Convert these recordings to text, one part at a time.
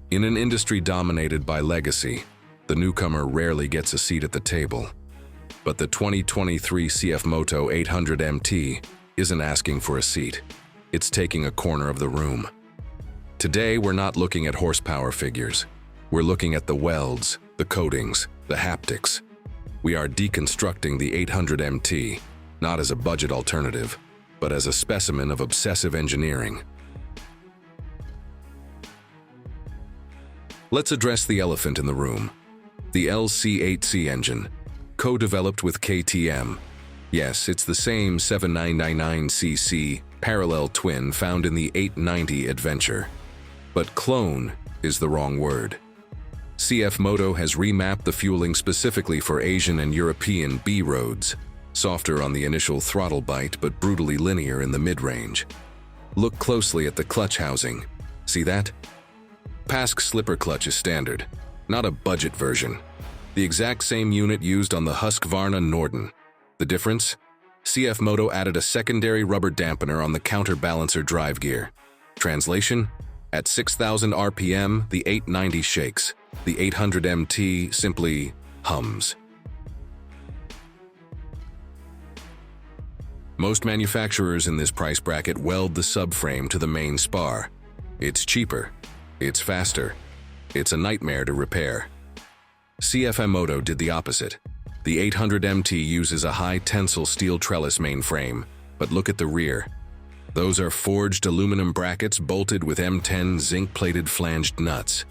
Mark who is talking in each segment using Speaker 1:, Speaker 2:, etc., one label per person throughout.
Speaker 1: In an industry dominated by legacy, the newcomer rarely gets a seat at the table. But the 2023 CFMOTO 800MT isn't asking for a seat. It's taking a corner of the room. Today, we're not looking at horsepower figures. We're looking at the welds, the coatings, the haptics. We are deconstructing the 800MT, not as a budget alternative, but as a specimen of obsessive engineering. Let's address the elephant in the room. The LC8C engine, co-developed with KTM. Yes, it's the same 7999cc parallel twin found in the 890 Adventure. But clone is the wrong word. CFMOTO has remapped the fueling specifically for Asian and European B roads, softer on the initial throttle bite but brutally linear in the mid-range. Look closely at the clutch housing. See that? PASC slipper clutch is standard, not a budget version. The exact same unit used on the Husqvarna Norden. The difference? CFMOTO added a secondary rubber dampener on the counterbalancer drive gear. Translation? At 6,000 RPM, the 890 shakes. The 800MT simply hums. Most manufacturers in this price bracket weld the subframe to the main spar. It's cheaper. It's faster. It's a nightmare to repair. CFMOTO did the opposite. The 800MT uses a high-tensile steel trellis mainframe, but look at the rear. Those are forged aluminum brackets bolted with M10 zinc-plated flanged nuts.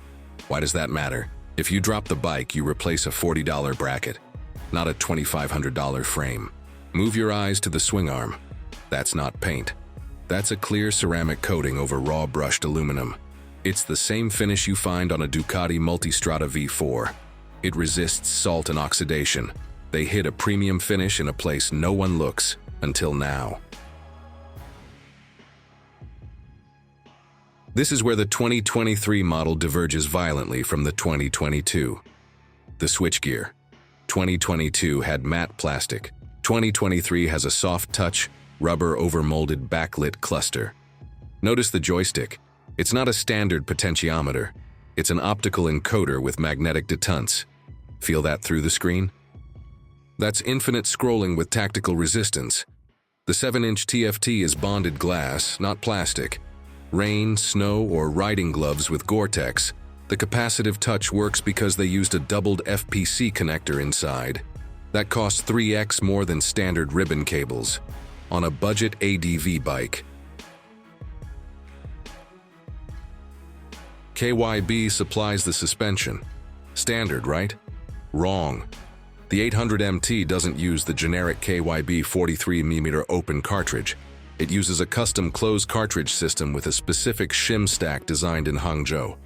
Speaker 1: Why does that matter? If you drop the bike, you replace a $40 bracket, not a $2,500 frame. Move your eyes to the swing arm. That's not paint. That's a clear ceramic coating over raw brushed aluminum. It's the same finish you find on a Ducati Multistrada V4. It resists salt and oxidation. They hit a premium finish in a place no one looks, until now. This is where the 2023 model diverges violently from the 2022. The switchgear. 2022 had matte plastic. 2023 has a soft touch, rubber overmolded backlit cluster. Notice the joystick. It's not a standard potentiometer. It's an optical encoder with magnetic detunts. Feel that through the screen? That's infinite scrolling with tactical resistance. The 7-inch TFT is bonded glass, not plastic. Rain, snow, or riding gloves with Gore-Tex. The capacitive touch works because they used a doubled FPC connector inside. That costs 3x more than standard ribbon cables on a budget ADV bike. KYB supplies the suspension. Standard, right? Wrong. The 800MT doesn't use the generic KYB 43mm open cartridge. It uses a custom closed cartridge system with a specific shim stack designed in Hangzhou.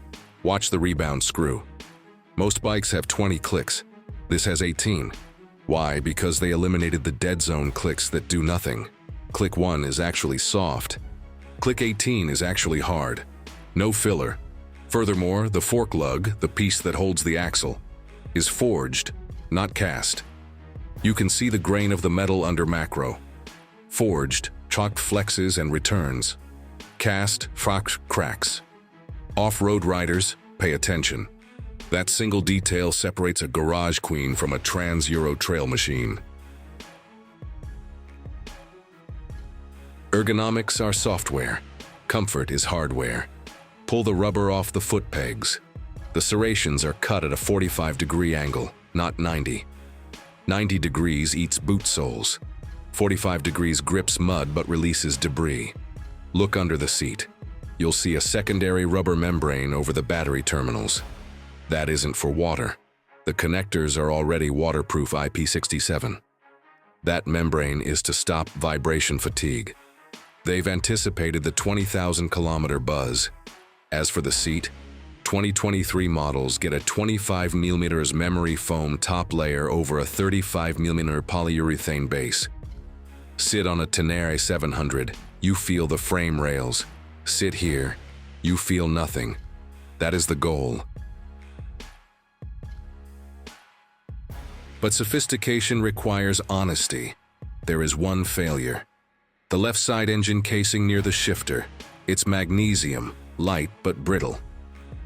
Speaker 1: Watch the rebound screw. Most bikes have 20 clicks. This has 18. Why? Because they eliminated the dead zone clicks that do nothing. Click 1 is actually soft. Click 18 is actually hard. No filler. Furthermore, the fork lug, the piece that holds the axle, is forged, not cast. You can see the grain of the metal under macro. Forged, chalked flexes and returns. Cast, frocked cracks. Off-road riders, pay attention. That single detail separates a garage queen from a trans-Euro trail machine. Ergonomics are software. Comfort is hardware. Pull the rubber off the foot pegs. The serrations are cut at a 45-degree angle, not 90. 90 degrees eats boot soles. 45 degrees grips mud but releases debris. Look under the seat. You'll see a secondary rubber membrane over the battery terminals. That isn't for water. The connectors are already waterproof IP67. That membrane is to stop vibration fatigue. They've anticipated the 20,000-kilometer buzz. As for the seat, 2023 models get a 25mm memory foam top layer over a 35mm polyurethane base. Sit on a Tenere 700, you feel the frame rails. Sit here, you feel nothing. That is the goal. But sophistication requires honesty. There is one failure. The left side engine casing near the shifter. It's magnesium, light but brittle.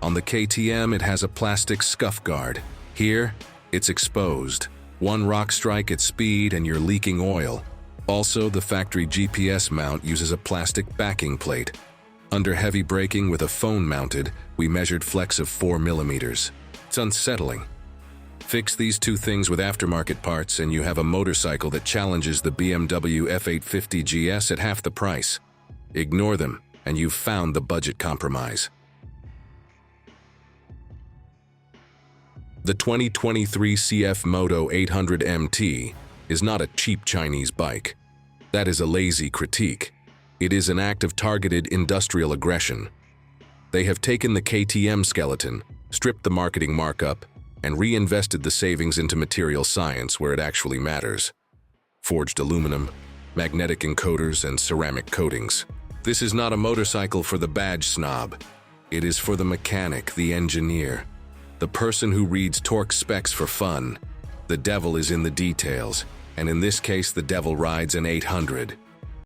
Speaker 1: On the KTM, it has a plastic scuff guard. Here, it's exposed. One rock strike at speed and you're leaking oil. Also, the factory GPS mount uses a plastic backing plate. Under heavy braking with a phone mounted, we measured flex of 4 millimeters. It's unsettling. Fix these two things with aftermarket parts and you have a motorcycle that challenges the BMW F850 GS at half the price. Ignore them, and you've found the budget compromise. The 2023 CFMOTO 800MT is not a cheap Chinese bike. That is a lazy critique. It is an act of targeted industrial aggression. They have taken the KTM skeleton, stripped the marketing markup, and reinvested the savings into material science where it actually matters. Forged aluminum, magnetic encoders, and ceramic coatings. This is not a motorcycle for the badge snob. It is for the mechanic, the engineer, the person who reads torque specs for fun. The devil is in the details, and in this case the devil rides an 800.